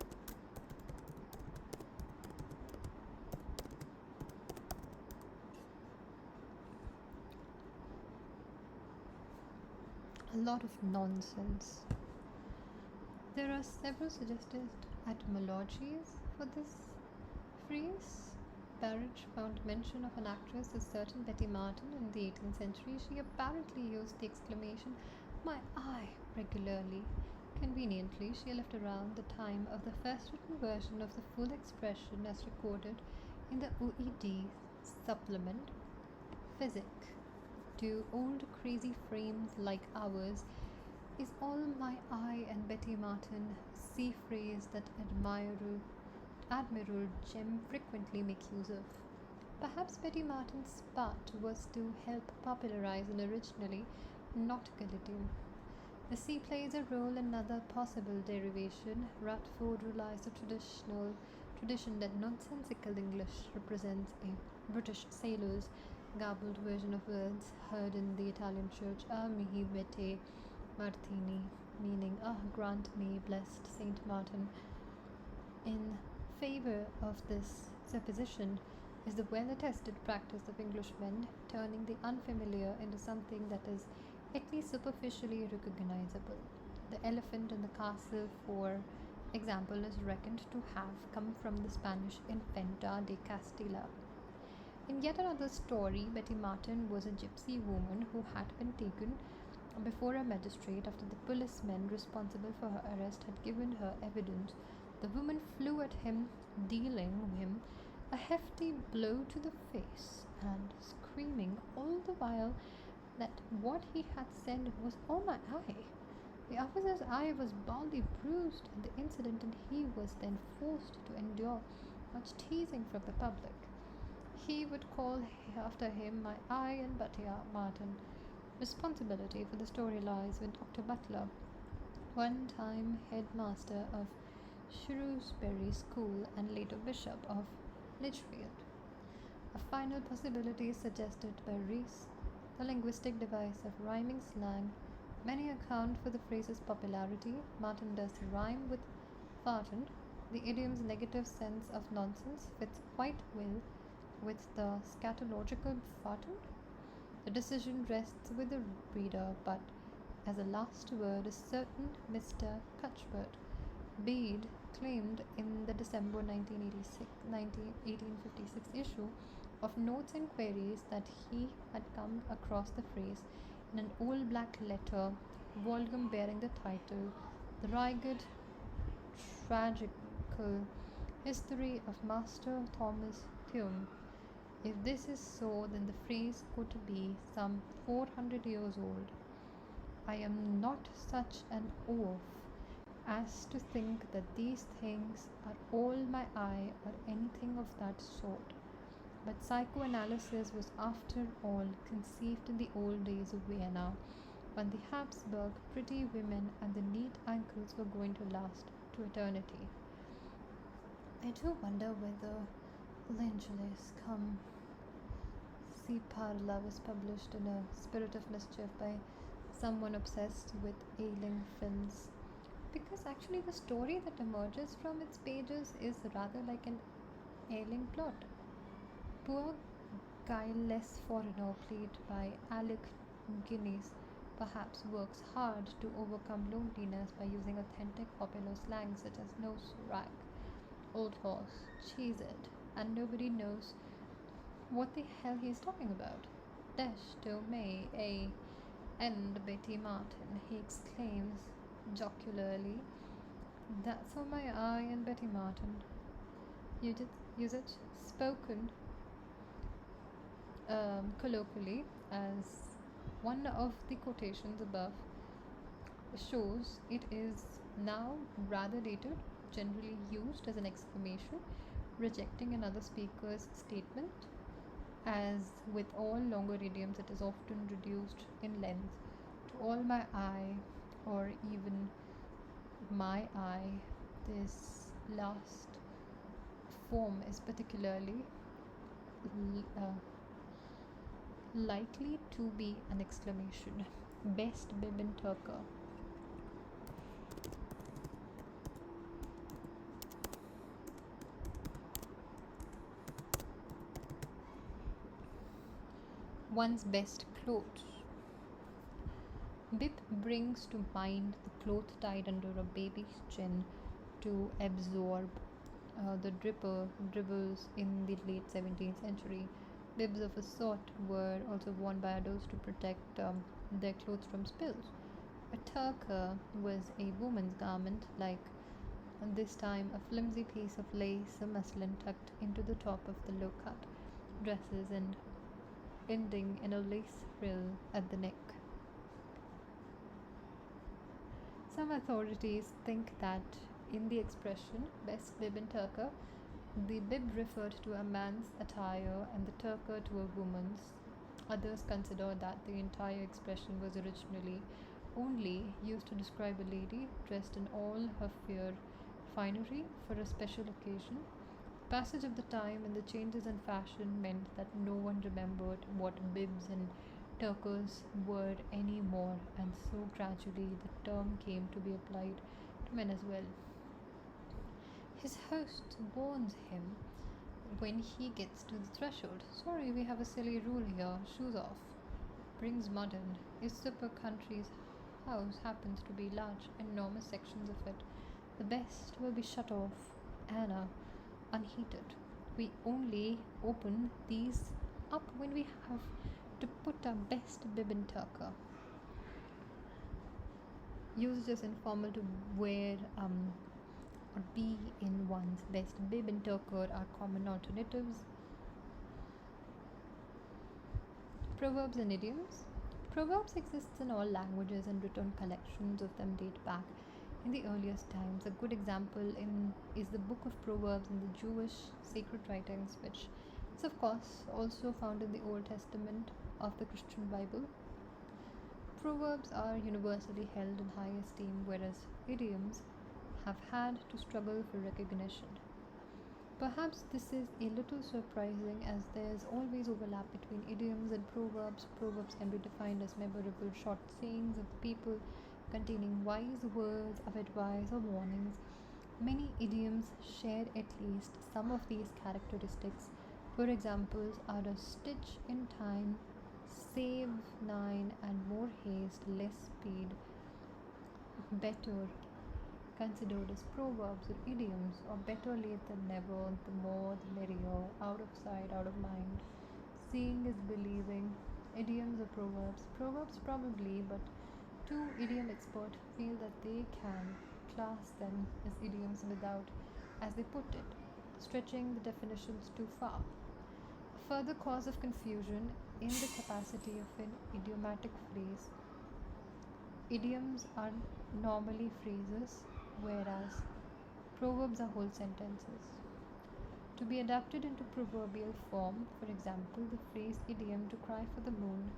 A lot of nonsense. There are several suggested etymologies for this phrase. Barrett found mention of an actress, a certain Betty Martin, in the 18th century. She apparently used the exclamation, my eye, regularly. Conveniently, she lived around the time of the first written version of the full expression as recorded in the OED supplement. Physic. To old crazy frames like ours is all my eye and Betty Martin, sea phrase that Admiral Jem frequently makes use of. Perhaps Betty Martin's part was to help popularize an originally nautical idiom. The sea plays a role in another possible derivation. Radford relies the tradition that nonsensical English represents a British sailor's garbled version of words heard in the Italian church, mihi vete Martini, meaning, grant me, blessed Saint Martin. In favor of this supposition is the well-attested practice of Englishmen turning the unfamiliar into something that is at least superficially recognizable. The elephant in the castle, for example, is reckoned to have come from the Spanish Infanta de Castilla. In yet another story, Betty Martin was a gypsy woman who had been taken before a magistrate after the policemen responsible for her arrest had given her evidence. The woman flew at him, dealing him a hefty blow to the face and screaming all the while that what he had said was all my eye. The officer's eye was badly bruised in the incident, and he was then forced to endure much teasing from the public. He would call after him my eye and Betty Martin. Responsibility for the story lies with Dr. Butler, one time headmaster of Shrewsbury School and later Bishop of Lichfield. A final possibility is suggested by Rees, the linguistic device of rhyming slang. Many account for the phrase's popularity. Martin does rhyme with farted. The idiom's negative sense of nonsense fits quite well with the scatological farted. The decision rests with the reader, but as a last word, a certain Mr. Cuthbert Bede claimed in the December 1856 issue of Notes and Queries that he had come across the phrase in an old black letter volume bearing the title The Ragged Tragical History of Master Thomas Thumb. If this is so, then the phrase could be some 400 years old. I am not such an oaf as to think that these things are all my eye or anything of that sort. But psychoanalysis was after all conceived in the old days of Vienna, when the Habsburg pretty women and the neat ankles were going to last to eternity. I do wonder whether L'Angeles come Si Parla was published in a spirit of mischief by someone obsessed with ailing films, because actually the story that emerges from its pages is rather like an ailing plot. Poor guileless foreigner played by Alec Guinness perhaps works hard to overcome loneliness by using authentic popular slang such as nose rag, old horse, cheese it, and nobody knows what the hell he's talking about. Dash to May, A. And Betty Martin, he exclaims jocularly. That's for my eye and Betty Martin. Usage spoken colloquially, as one of the quotations above shows, it is now rather dated, generally used as an exclamation, rejecting another speaker's statement. As with all longer idioms, it is often reduced in length to all my eye or even my eye. This last form is particularly likely to be an exclamation. Best bib in Turker. One's best clothes. Bib brings to mind the cloth tied under a baby's chin to absorb the dribbles in the late 17th century. Bibs of a sort were also worn by adults to protect their clothes from spills. A turka was a woman's garment, like this time a flimsy piece of lace or muslin tucked into the top of the low cut dresses and ending in a lace frill at the neck. Some authorities think that in the expression best bib in Turka, the bib referred to a man's attire and the turka to a woman's. Others consider that the entire expression was originally only used to describe a lady dressed in all her fair finery for a special occasion. Passage of the time and the changes in fashion meant that no one remembered what bibs and turkas were anymore, and so gradually the term came to be applied to men as well. His host warns him when he gets to the threshold. Sorry, we have a silly rule here. Shoes off. Brings mud in. If Super Country's house happens to be large, enormous sections of it, the best will be shut off. Anna, unheated. We only open these up when we have to put our best bib in Turka. Used as informal to wear or be in one's best bib and tucker are common alternatives. Proverbs and idioms. Proverbs exist in all languages and written collections of them date back in the earliest times. A good example is the book of Proverbs in the Jewish sacred writings, which is of course also found in the Old Testament of the Christian Bible. Proverbs are universally held in high esteem, whereas idioms have had to struggle for recognition. Perhaps this is a little surprising as there's always overlap between idioms and proverbs. Proverbs can be defined as memorable short sayings of the people containing wise words of advice or warnings. Many idioms share at least some of these characteristics. For examples are a stitch in time, save nine and more haste, less speed, better, considered as proverbs or idioms, or better late than never, the more the merrier, out of sight, out of mind. Seeing is believing. Idioms or proverbs? Proverbs probably, but two idiom experts feel that they can class them as idioms without, as they put it, stretching the definitions too far. A further cause of confusion in the capacity of an idiomatic phrase. Idioms are normally phrases, whereas proverbs are whole sentences. To be adapted into proverbial form, for example, the phrase idiom to cry for the moon,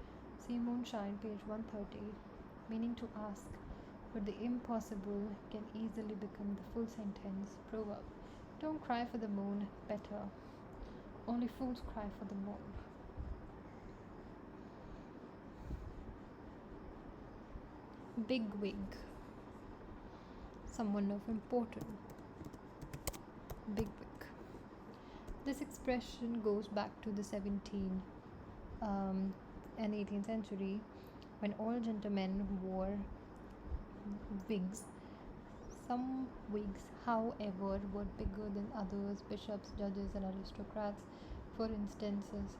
see Moonshine, page 130, meaning to ask for the impossible, can easily become the full sentence proverb. Don't cry for the moon, better. Only fools cry for the moon. Big wig. Someone of importance. Big wig. This expression goes back to the 17th and 18th century when all gentlemen wore wigs. Some wigs, however, were bigger than others. Bishops, judges, and aristocrats, for instances,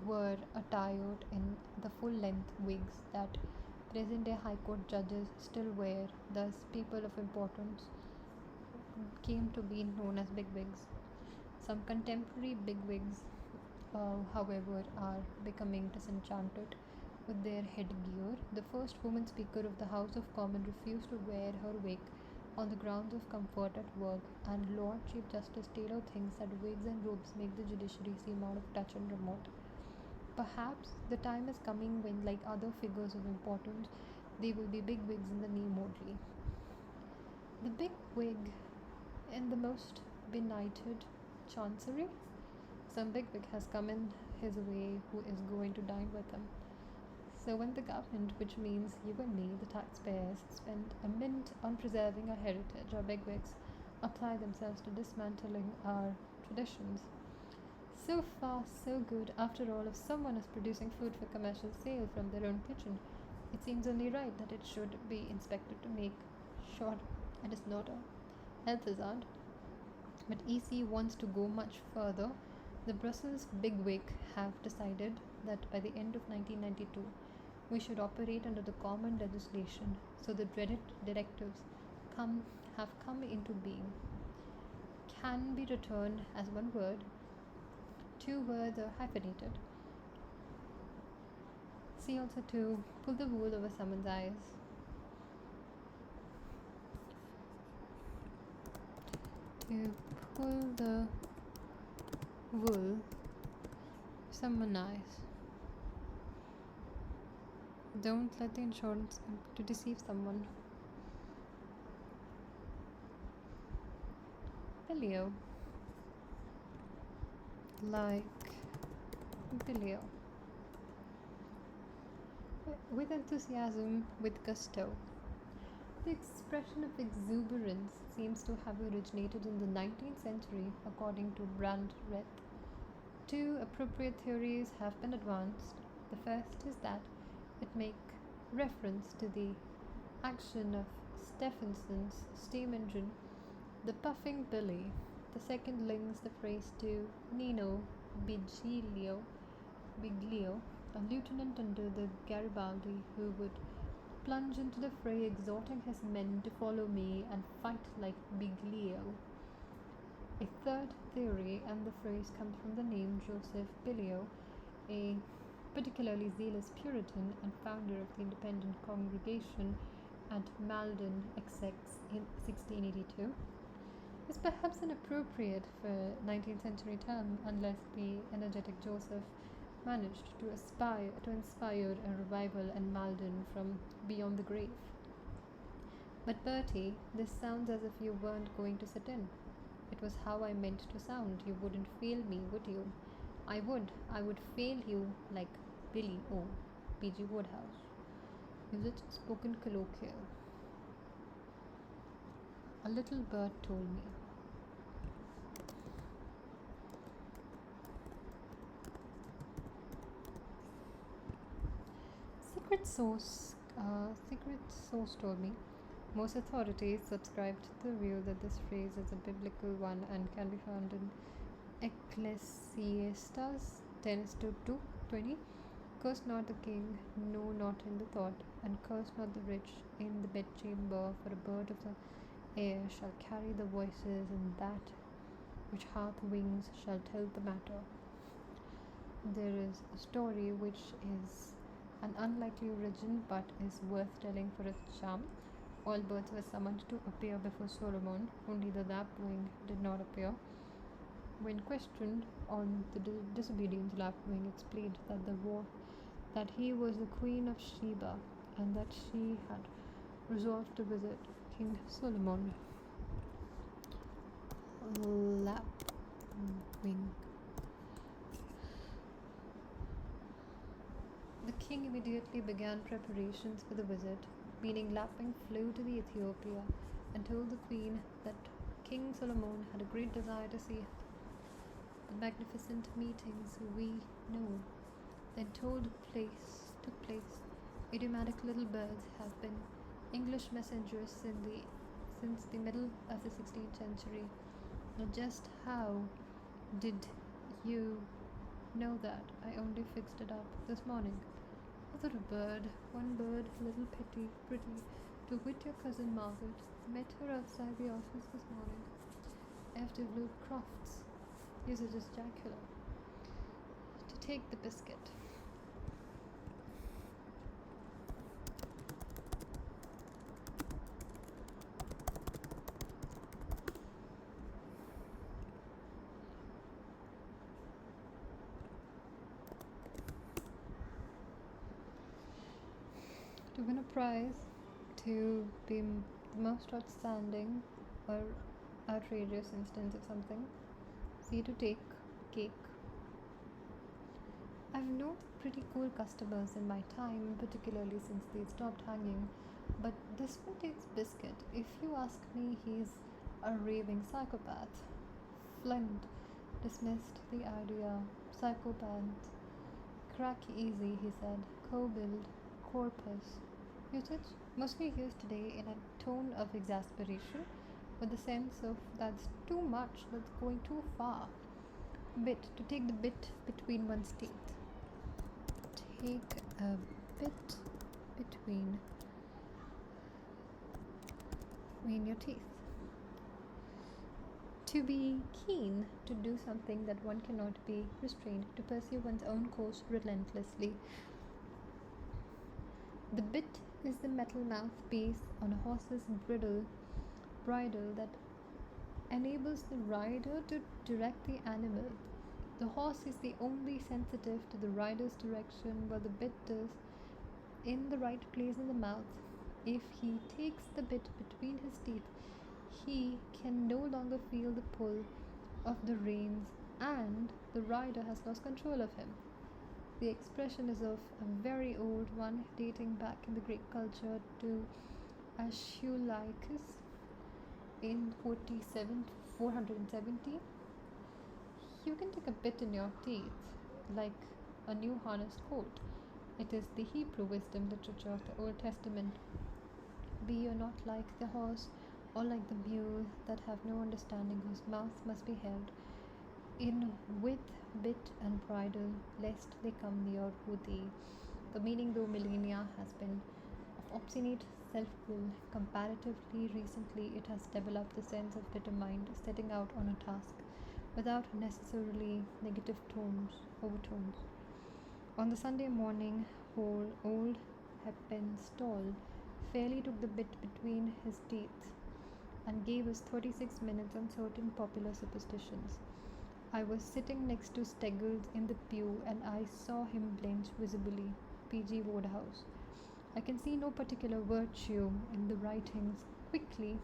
were attired in the full length wigs that present day High Court judges still wear. Thus, people of importance came to be known as bigwigs. Some contemporary bigwigs, however, are becoming disenchanted with their headgear. The first woman Speaker of the House of Commons refused to wear her wig on the grounds of comfort at work, and Lord Chief Justice Taylor thinks that wigs and robes make the judiciary seem out of touch and remote. Perhaps the time is coming when, like other figures of importance, they will be big wigs in the name only. The big wig in the most benighted chancery. Some big wig has come in his way who is going to dine with him. So when the government, which means you and me, the taxpayers, spend a mint on preserving our heritage, our bigwigs apply themselves to dismantling our traditions. So far, so good. After all, if someone is producing food for commercial sale from their own kitchen, it seems only right that it should be inspected to make sure it is not a health hazard. But EC wants to go much further. The Brussels bigwig have decided that by the end of 1992, we should operate under the common legislation, so the dreaded directives have come into being. Can be returned as one word. Two words are hyphenated. See also to pull the wool over someone's eyes. To pull the wool someone's eyes. Don't let the insurance to deceive someone. Bilio. Like Bilio. With enthusiasm, with gusto. The expression of exuberance seems to have originated in the 19th century, according to Brandreth. Two appropriate theories have been advanced. The first is that it makes reference to the action of Stephenson's steam engine, the puffing billy. The second links the phrase to Nino Biglio, a lieutenant under the Garibaldi who would plunge into the fray, exhorting his men to follow me and fight like Biglio. A third theory and the phrase comes from the name Joseph Billio, a particularly zealous Puritan and founder of the independent congregation at Malden, Essex, in 1682, is perhaps inappropriate for 19th century term unless the energetic Joseph managed to inspire a revival in Malden from beyond the grave. But Bertie, this sounds as if you weren't going to sit in. It was how I meant to sound. You wouldn't fail me, would you? I would. I would fail you like Billy O. P.G. Wodehouse. Usage spoken colloquial. A little bird told me. Secret source told me. Most authorities subscribe to the view that this phrase is a biblical one and can be found in Ecclesiastes 10:2-20. Curse not the king, no, not in the thought, and curse not the rich in the bedchamber, for a bird of the air shall carry the voices, and that which hath wings shall tell the matter. There is a story which is an unlikely origin but is worth telling for its charm. All birds were summoned to appear before Solomon, only the lapwing did not appear. When questioned on the disobedient lapwing, explained that he was the queen of Sheba and that she had resolved to visit King Solomon. Lapwing. The king immediately began preparations for the visit, meaning Lapwing flew to the Ethiopia and told the queen that King Solomon had a great desire to see her. The magnificent meetings we know then took place. Idiomatic little birds have been English messengers since the middle of the 16th century. Now just how did you know that? I only fixed it up this morning. I thought a bird, one bird, little pretty, to wit your cousin Margaret, met her outside the office this morning. After Luke Crofts, usage is jacular. To take the biscuit. To win a prize, to be the most outstanding or outrageous instance of something. C, to take cake. I've known pretty cool customers in my time, particularly since they stopped hanging, but this one takes biscuit. If you ask me, he's a raving psychopath. Flint dismissed the idea. Psychopath. Crack easy, he said. Co-build. Corpus. Usage mostly used today in a tone of exasperation, with the sense of that's too much, that's going too far. Bit, to take the bit between one's teeth. Take a bit between your teeth. To be keen to do something that one cannot be restrained, to pursue one's own course relentlessly. The bit is the metal mouthpiece on a horse's bridle that enables the rider to direct the animal. The horse is the only sensitive to the rider's direction, while the bit is in the right place in the mouth. If he takes the bit between his teeth, he can no longer feel the pull of the reins, and the rider has lost control of him. The expression is of a very old one, dating back in the Greek culture to Aeschylus in 470. You can take a bit in your teeth, like a new harnessed colt. It is the Hebrew wisdom literature of the Old Testament. Be you not like the horse, or like the mule, that have no understanding, whose mouth must be held in with bit and bridle, lest they come near thee. The meaning, though millennia has been of obstinate self-will. Comparatively recently, it has developed the sense of determined setting out on a task without necessarily negative overtones. On the Sunday morning, whole old Heppenstall fairly took the bit between his teeth and gave us 36 minutes on certain popular superstitions. I was sitting next to Steggles in the pew and I saw him blench visibly. P.G. Wodehouse. I can see no particular virtue in the writings. Quickly,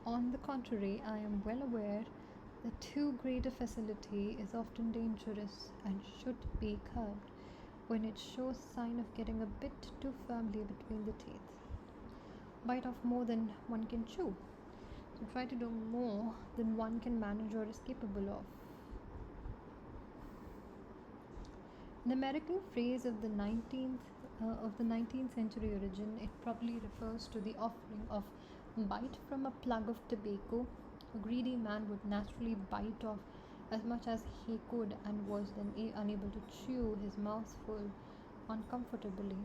on the contrary, I am well aware that too great a facility is often dangerous and should be curbed when it shows sign of getting a bit too firmly between the teeth. Bite off more than one can chew. So try to do more than one can manage or is capable of. An American phrase of the 19th century origin, it probably refers to the offering of bite from a plug of tobacco. A greedy man would naturally bite off as much as he could and was then unable to chew his mouth full uncomfortably.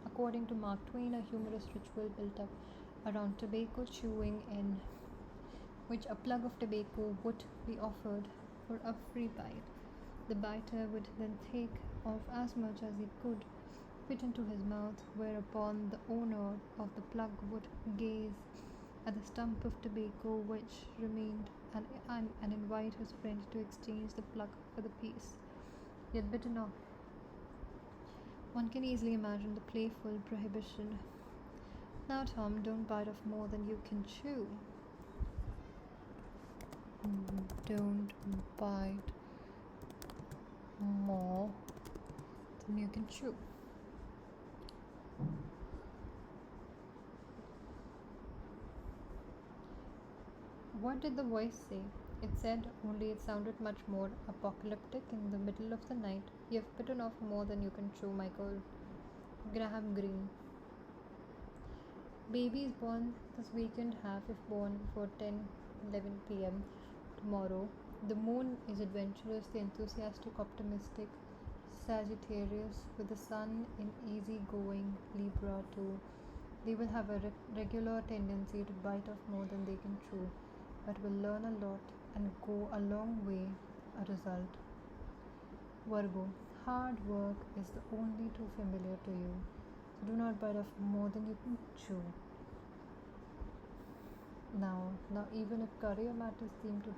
According to Mark Twain, a humorous ritual built up around tobacco chewing, in which a plug of tobacco would be offered for a free bite. The biter would then take off as much as he could fit into his mouth, whereupon the owner of the plug would gaze at the stump of tobacco which remained and invite his friend to exchange the plug for the piece he had bitten off. One can easily imagine the playful prohibition. Now, Tom, don't bite off more than you can chew. Don't bite more than you can chew. What did the voice say? It said, only it sounded much more apocalyptic in the middle of the night. You've bitten off more than you can chew, Michael. Graham Greene. Babies born this weekend have, if born before 10:11 p.m. tomorrow. The moon is adventurous, the enthusiastic, optimistic Sagittarius, with the sun in easy-going Libra too. They will have a regular tendency to bite off more than they can chew, but will learn a lot and go a long way a result. Virgo. Hard work is the only too familiar to you, so do not bite off more than you can chew. Now, even if career matters seem to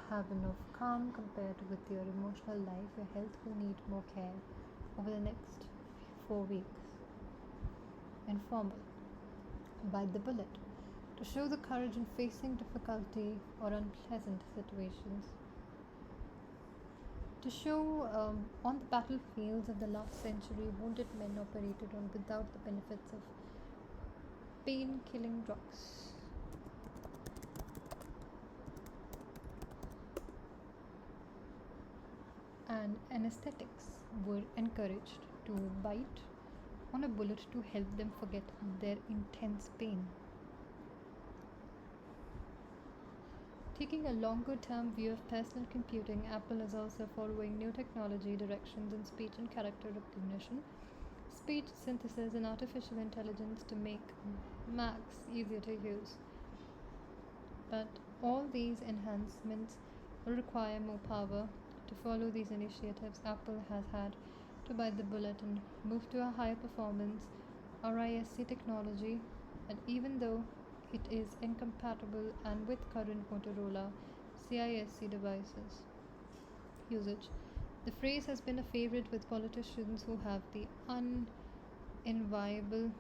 have enough calm compared with your emotional life, your health will need more care over the next 4 weeks. Informal. Bite the bullet. To show the courage in facing difficulty or unpleasant situations. To show on the battlefields of the last century, wounded men operated on without the benefits of pain-killing drugs. And anesthetics were encouraged to bite on a bullet to help them forget their intense pain. Taking a longer term view of personal computing, Apple is also following new technology directions in speech and character recognition, speech synthesis, and artificial intelligence to make Macs easier to use. But all these enhancements will require more power. To follow these initiatives, Apple has had to bite the bullet and move to a higher performance RISC technology, and even though it is incompatible and with current Motorola CISC devices usage, the phrase has been a favorite with politicians who have the unenviable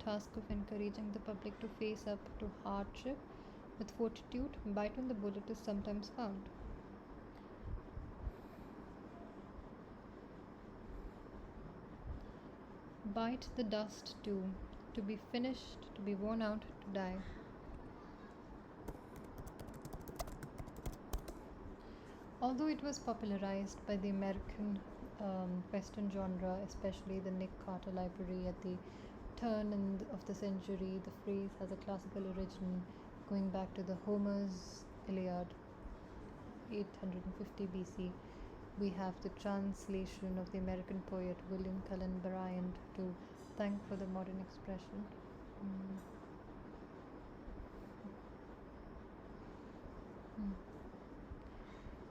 task of encouraging the public to face up to hardship with fortitude. Bite on the bullet is sometimes found. Bite the dust too, to be finished, to be worn out, to die. Although it was popularized by the American Western genre, especially the Nick Carter Library at the turn of the century, the phrase has a classical origin going back to the Homer's Iliad, 850 BC. We have the translation of the American poet William Cullen Bryant to thank for the modern expression. Mm. Mm.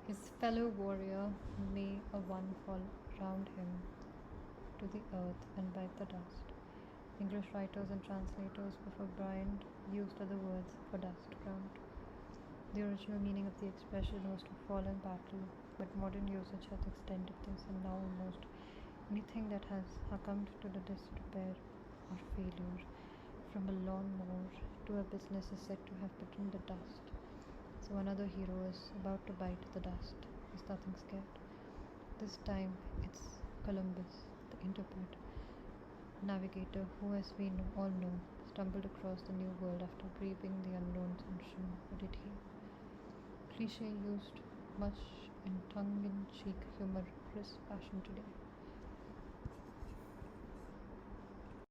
His fellow warrior, may a one fall round him to the earth and bite the dust. English writers and translators before Bryant used other words for dust ground. The original meaning of the expression was to fall in battle, but modern usage has extended this, and now almost anything that has succumbed to the disrepair or failure, from a lawnmower to a business, is said to have bitten the dust. So another hero is about to bite the dust. Is nothing scared. This time it's Columbus, the intrepid navigator who, as we all know, stumbled across the New World after braving the unknown's ocean. What did he? Cliché used much in tongue-in-cheek humorous fashion today.